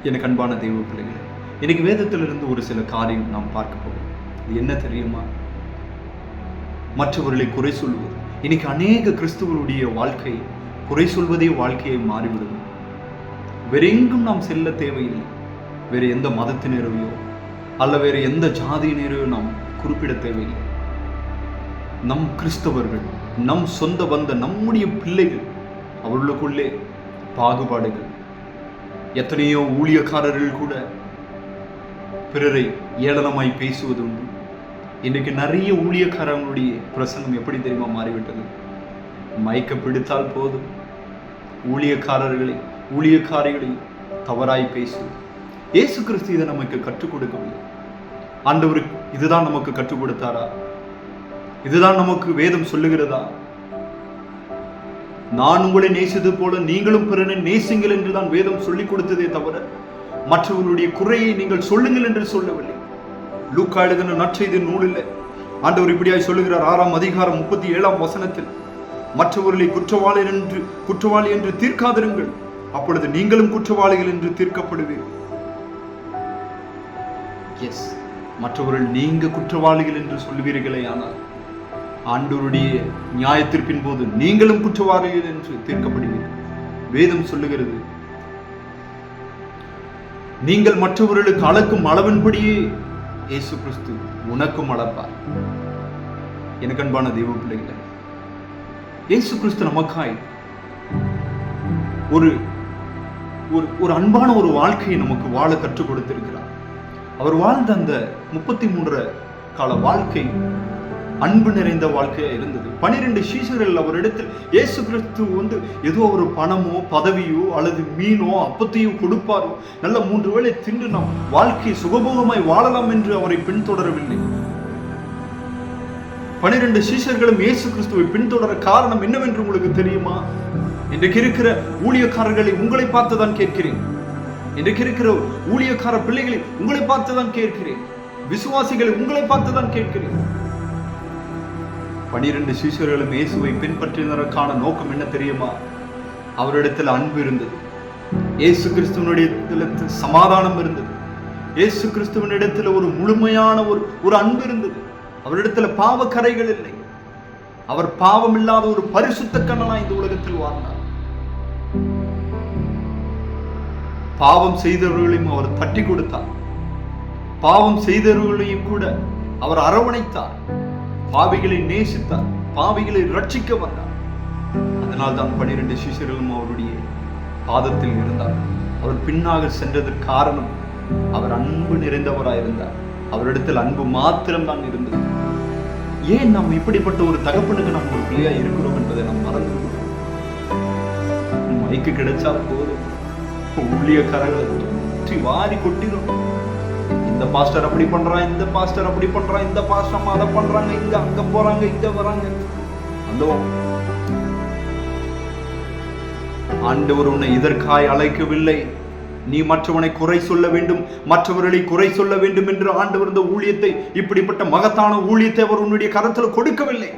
எனக்கு அன்பான தெய்வ பிள்ளைகளே, இன்னைக்கு வேதத்திலிருந்து ஒரு சில காரியம் நாம் பார்க்க போகிறோம். இது என்ன தெரியுமா? மற்றவர்களை குறை சொல்வது. இன்னைக்கு அநேக கிறிஸ்துவருடைய வாழ்க்கை குறை சொல்வதே வாழ்க்கையை மாறிவிடும். வேறெங்கும் நாம் செல்ல தேவையில்லை. வேறு எந்த மதத்தினரையோ அல்ல வேறு எந்த ஜாதியினரையோ நாம் குறிப்பிட தேவையில்லை. நம் கிறிஸ்தவர்கள், நம் சொந்த பந்த, நம்முடைய பிள்ளைகள், அவர்களுக்குள்ளே பாகுபாடுகள். எத்தனையோ ஊழியக்காரர்கள் கூட பிறரை ஏளனமாய் பேசுவது உண்டு. இன்னைக்கு நிறைய ஊழியக்காரங்களுடைய பிரசங்கம் எப்படி தெரியுமா மாறிவிட்டது? மயக்க பிடித்தால் போதும் ஊழியக்காரிகளை தவறாய் பேசுவது. இயேசு கிறிஸ்து இதை நமக்கு கற்றுக் கொடுக்கவில்லை. ஆண்டவர் இதுதான் நமக்கு கற்றுக் கொடுத்தாரா? இதுதான் நமக்கு வேதம் சொல்லுகிறதா? நான் உங்களை நேசித்தது போல நீங்களும் பிறனை நேசிங்கள் என்றுதான் வேதம் சொல்லிக் கொடுத்ததே தவிர மற்றவர்களுடைய குறையை நீங்கள் சொல்லுங்கள் என்று சொல்லவில்லை. லூக்கா எழுதின நற்செய்தி நூலில் ஆண்டவர் இப்படியாய் சொல்லுகிறார். 6ஆம் அதிகாரம் 37ஆம் வசனத்தில், மற்றவர்களை குற்றவாளி என்று தீர்க்காதிருங்கள், அப்பொழுது நீங்களும் குற்றவாளிகள் என்று தீர்க்கப்படுவீர்கள். எஸ், மற்றவர்கள் நீங்க குற்றவாளிகள் என்று சொல்லுவீர்களே, ஆனால் ஆண்டவருடைய நியாயத்திற்பின் போது நீங்களும் குற்றவாளிகள் என்று தீர்க்கப்படுவீர்கள். வேதம் சொல்லுகிறது, நீங்கள் மற்றவர்களுக்கு அளக்கும் அளவின்படியே இயேசு கிறிஸ்து உனக்கும் அளப்பார். எனக்கு அன்பான தெய்வ பிள்ளைகளே, இயேசு கிறிஸ்து நமக்காய் ஒரு அன்பான ஒரு வாழ்க்கையை நமக்கு வாழ கற்றுக் கொடுத்திருக்கிறார். அவர் வாழ்ந்த அந்த 33 கால வாழ்க்கை அன்பு நிறைந்த வாழ்க்கையா இருந்தது. 12 சீஷர்கள் அவரிடத்தில் இயேசு கிறிஸ்து ஏதோ ஒரு பணமோ பதவியோ அல்லது மீனோ அப்பத்தையோ கொடுப்பாரோ, நல்ல 3 வேளை தின்று நாம் வாழ்க்கை சுகபோகமாய் வாழலாம் என்று அவரை பின்தொடரவில்லை. 12 சீஷர்களும் இயேசு கிறிஸ்துவை பின்தொடர காரணம் என்னவென்று உங்களுக்கு தெரியுமா? இன்றைக்கு இருக்கிற ஊழியக்காரர்களை உங்களை பார்த்துதான் கேட்கிறேன். இன்றைக்கு இருக்கிற ஊழியக்கார பிள்ளைகளை உங்களை பார்த்துதான் கேட்கிறேன். விசுவாசிகளை உங்களை பார்த்துதான் கேட்கிறேன். 12 சீஷர்களும் இயேசுவை பின்பற்றினதற்கான நோக்கம் என்ன தெரியுமா? அவரிடத்தில் அன்பு இருந்தது. இயேசு கிறிஸ்துவனுடைய சமாதானம் இருந்தது. இயேசு கிறிஸ்துவனிடத்தில் ஒரு முழுமையான ஒரு அன்பு இருந்தது. அவரிடத்தில் பாவ கரைகள் இல்லை. அவர் பாவம் இல்லாத ஒரு பரிசுத்த கண்ணனா இந்த உலகத்தில் வாழ்ந்தார். பாவம் செய்தவர்களையும் அவர் தட்டி கொடுத்தார். பாவம் செய்தவர்களையும் கூட அவர் அரவணைத்தார். பாவிகளை நேசித்தார். பாவிகளை ரட்சிக்க வந்தார். அதனால் தான் 12 சீஷர்களும் அவருடைய பாதத்தில் இருந்தார். அவர் பின்னாக சென்றதற்கு காரணம் அவர் அன்பு நிறைந்தவராயிருந்தார். அவரிடத்தில் அன்பு மாத்திரம் தான் இருந்தது. ஏன் நாம் இப்படிப்பட்ட ஒரு தகப்பனுக்கு நாம் ஒரு பிள்ளையா இருக்கிறோம் என்பதை நாம் மறந்து விடுவோம். மைக்கு கிடைச்சா போதும் ஊழியக்காரர்களை சுற்றி வாரி கொட்டிடும். இந்த பாஸ்டர் அப்படி பண்றான், இந்த பாஸ்டர் அப்படி பண்றான், இந்த பாஸ்டர் அதை பண்றாங்க, இங்க அங்க போறாங்க, இங்க வராங்க. அந்த ஆண்டவர் உன்னை இதற்காய் அழைக்கவில்லை. நீ மற்றவனை குறை சொல்ல வேண்டும், மற்றவர்களை குறை சொல்ல வேண்டும் என்று ஆண்டவர் இந்த ஊழியத்தை, இப்படிப்பட்ட மகத்தான ஊழியத்தை அவர் உன்னுடைய கரத்தில் கொடுக்கவில்லை.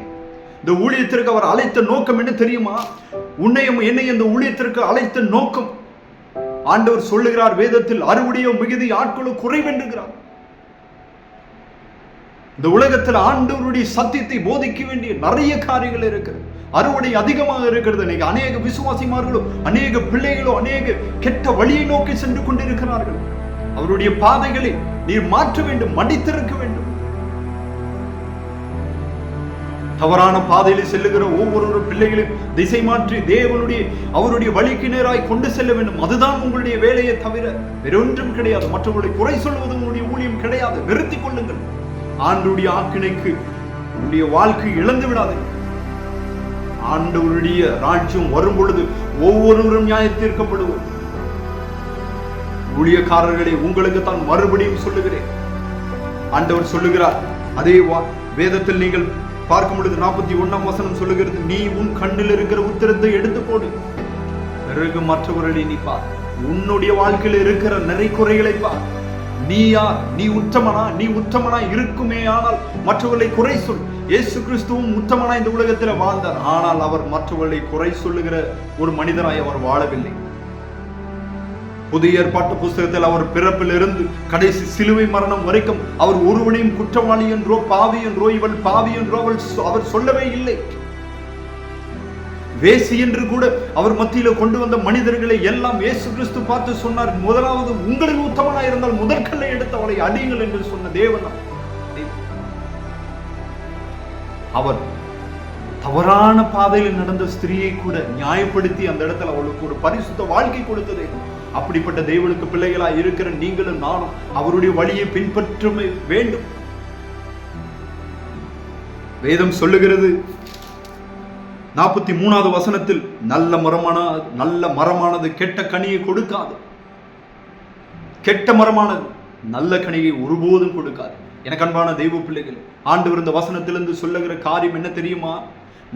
இந்த ஊழியத்திற்கு அவர் அழைத்த நோக்கம் என்ன தெரியுமா? உன்னையும் என்னையும் இந்த ஊழியத்திற்கு அழைத்த நோக்கம் ஆண்டவர் சொல்லுகிறார் வேதத்தில், அறுவடையோ மிகுதி ஆட்களோ குறைவென்றுகிறார். இந்த உலகத்தில் ஆண்டவருடைய சத்தியத்தை போதிக்க வேண்டிய நிறைய காரியங்கள் இருக்கிறது. அறுவடை அதிகமாக இருக்கிறது. இன்னைக்கு அநேக விசுவாசிமார்களோ அநேக பிள்ளைகளோ அநேக கெட்ட வழியை நோக்கி சென்று கொண்டிருக்கிறார்கள். அவருடைய பாதைகளை நீர் மாற்ற வேண்டும், மடித்திருக்க வேண்டும். தவறான பாதையில் செல்லுகிற ஒவ்வொரு பிள்ளைகளையும் திசை மாற்றி அவருடைய வழிக்கு நேராய் கொண்டு செல்ல வேண்டும். அதுதான் உங்களுடைய வேலையை தவிர வேறொன்றும் கிடையாது. மற்றவர்களை குறை சொல்வது உங்களுடைய ஊழியம் கிடையாது. நிறுத்திக் கொள்ளுங்கள். ஆண்டவருடைய ஆக்கினைக்கு உங்களுடைய வாழ்க்கை இழந்து விடாது. ஆண்டவருடைய ராஜ்யம் வரும் பொழுது ஒவ்வொருவரும் நியாயத்தீர்க்கப்படுவோம். ஊழியக்காரர்களை உங்களுக்கு தான் மறுபடியும் சொல்லுகிறேன். ஆண்டவர் சொல்லுகிறார், அதே வேதத்தில் நீங்கள் பார்க்கும் பொழுது 41ஆம் வசனம் சொல்லுகிறது, நீ உன் கண்ணில் இருக்கிற உத்திரத்தை எடுத்து போடு, பிறகு மற்றவர்களை நீ பார். உன்னுடைய வாழ்க்கையில் இருக்கிற நிறை குறைகளை பார். நீ யார்? நீ உத்தமனா இருக்குமே ஆனால் மற்றவர்களை குறை சொல். இயேசு கிறிஸ்துவும் உத்தமனா இந்த உலகத்தில் வாழ்ந்தார். ஆனால் அவர் மற்றவர்களை குறை சொல்லுகிற ஒரு மனிதராய் அவர் வாழவில்லை. புதிய ஏற்பாட்டு புஸ்தகத்தில் அவர் பிறப்பிலிருந்து கடைசி சிலுவை மரணம் வரைக்கும் அவர் ஒருவனையும் குற்றவாளி என்றோ பாவி என்றோ இவள் பாவி என்றோ அவர் சொல்லவே இல்லை. வேசி என்று கூட அவர் மத்தியில கொண்டு வந்த மனிதர்களை எல்லாம் இயேசு கிறிஸ்து பார்த்து சொன்னார், முதலாவது உங்களில் உத்தமனாய் இருந்தால் முதற்கல்லை எடுத்து அவளை அடியுங்கள் என்று சொன்ன தேவன். அவர் தவறான பாதையில் நடந்த ஸ்திரியை கூட நியாயப்படுத்தி அந்த இடத்துல அவளுக்கு ஒரு பரிசுத்த வாழ்க்கை கொடுத்ததே. அப்படிப்பட்ட தேவனுக்கு பிள்ளைகளா இருக்கிற நீங்களும் நானும் அவருடைய வழியை பின்பற்ற வேண்டும். வேதம் சொல்லுகிறது 43வது வசனத்தில், நல்ல மரமானது கெட்ட கனியை கொடுக்காது, கெட்ட மரமானது நல்ல கனியை ஒருபோதும் கொடுக்காது. எனக்கு அன்பான தெய்வ பிள்ளைகள், ஆண்டவர் இந்த வசனத்திலிருந்து சொல்லுகிற காரியம் என்ன தெரியுமா?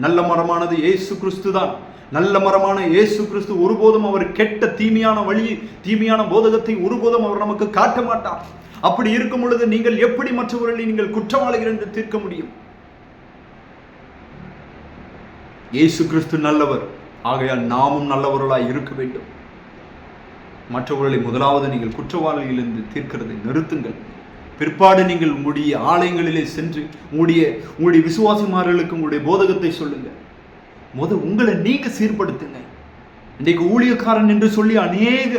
நல்ல மரமானது இயேசு கிறிஸ்து தான். நல்ல மரமான இயேசு கிறிஸ்து ஒருபோதும் அவர் கெட்ட தீமையான வழியை, தீமையான போதகத்தை ஒருபோதும் அவர் நமக்கு காட்ட மாட்டார். அப்படி இருக்கும் பொழுது நீங்கள் எப்படி மற்றவர்களை நீங்கள் குற்றவாளிகள் என்று தீர்க்க முடியும்? இயேசு கிறிஸ்து நல்லவர், ஆகையால் நாமும் நல்லவர்களாய் இருக்க வேண்டும். மற்றவர்களை முதலாவது நீங்கள் குற்றவாளிகளிலிருந்து தீர்க்கிறதை நிறுத்துங்கள். பிற்பாடு நீங்கள் உங்களுடைய ஆலயங்களிலே சென்று உங்களுடைய விசுவாசிமார்களுக்கு உங்களுடைய போதகத்தை சொல்லுங்க. உங்களை நீங்க சீர்படுத்துங்க. இன்றைக்கு ஊழியக்காரன் என்று சொல்லி அநேக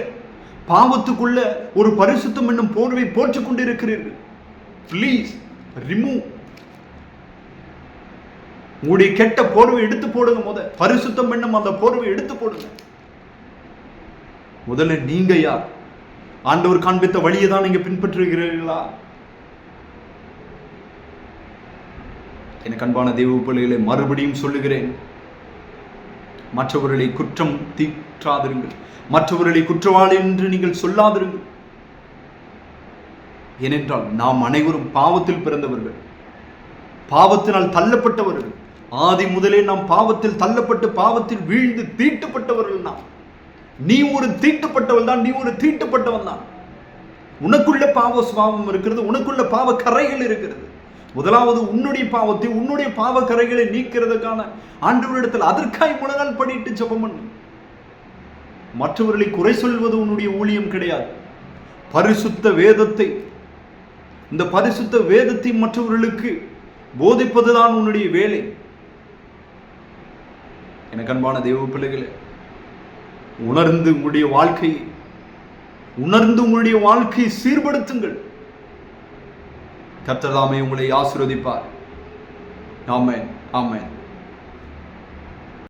பாவத்துக்குள்ள ஒரு பரிசுத்தம் என்னும் போர்வை போற்றுக் கொண்டிருக்கிறீர்கள். Please remove. உங்களுடைய கெட்ட போர்வை எடுத்து போடுங்க. பரிசுத்தம் என்னும் அந்த போர்வை எடுத்து போடுங்க. முதல்ல நீங்க யார்? ஆண்டவர் காண்பித்த வழியை தான் நீங்க பின்பற்றுகிறீர்களா? எனக்கு அன்பான தெய்வ பிள்ளைகளை மறுபடியும் சொல்லுகிறேன், மற்றவர்களை குற்றம் தீட்டாதிருங்கள், மற்றவர்களை குற்றவாளி என்று நீங்கள் சொல்லாதிருங்கள். ஏனென்றால் நாம் அனைவரும் பாவத்தில் பிறந்தவர்கள், பாவத்தினால் தள்ளப்பட்டவர்கள். ஆதி முதலே நாம் பாவத்தில் தள்ளப்பட்டு பாவத்தில் வீழ்ந்து தீட்டுப்பட்டவர்கள். நீ ஒரு தீட்டுப்பட்டவள் தான், நீ ஒரு தீட்டுப்பட்டவன் தான். உனக்குள்ள பாவ சுபாவம் இருக்கிறது, உனக்குள்ள பாவ கரைகள் இருக்கிறது. முதலாவது உன்னுடைய பாவத்தை, உன்னுடைய பாவ கரைகளை நீக்கிறதுக்கான ஆண்டவரிடத்தில் அதற்காய் முழங்கால் படிட்டு ஜெபம் பண்ணு. மற்றவர்களை குறை சொல்வது உன்னுடைய ஊழியம் கிடையாது. பரிசுத்த வேதத்தை, இந்த பரிசுத்த வேதத்தை மற்றவர்களுக்கு போதிப்பதுதான் உன்னுடைய வேலை. எனக்கு அன்பான தெய்வ பிள்ளைகளே, உணர்ந்து உங்களுடைய வாழ்க்கையை சீர்படுத்துங்கள். கர்த்தர் தாமே உங்களை ஆசீர்வதிப்பார். ஆமென், ஆமென்.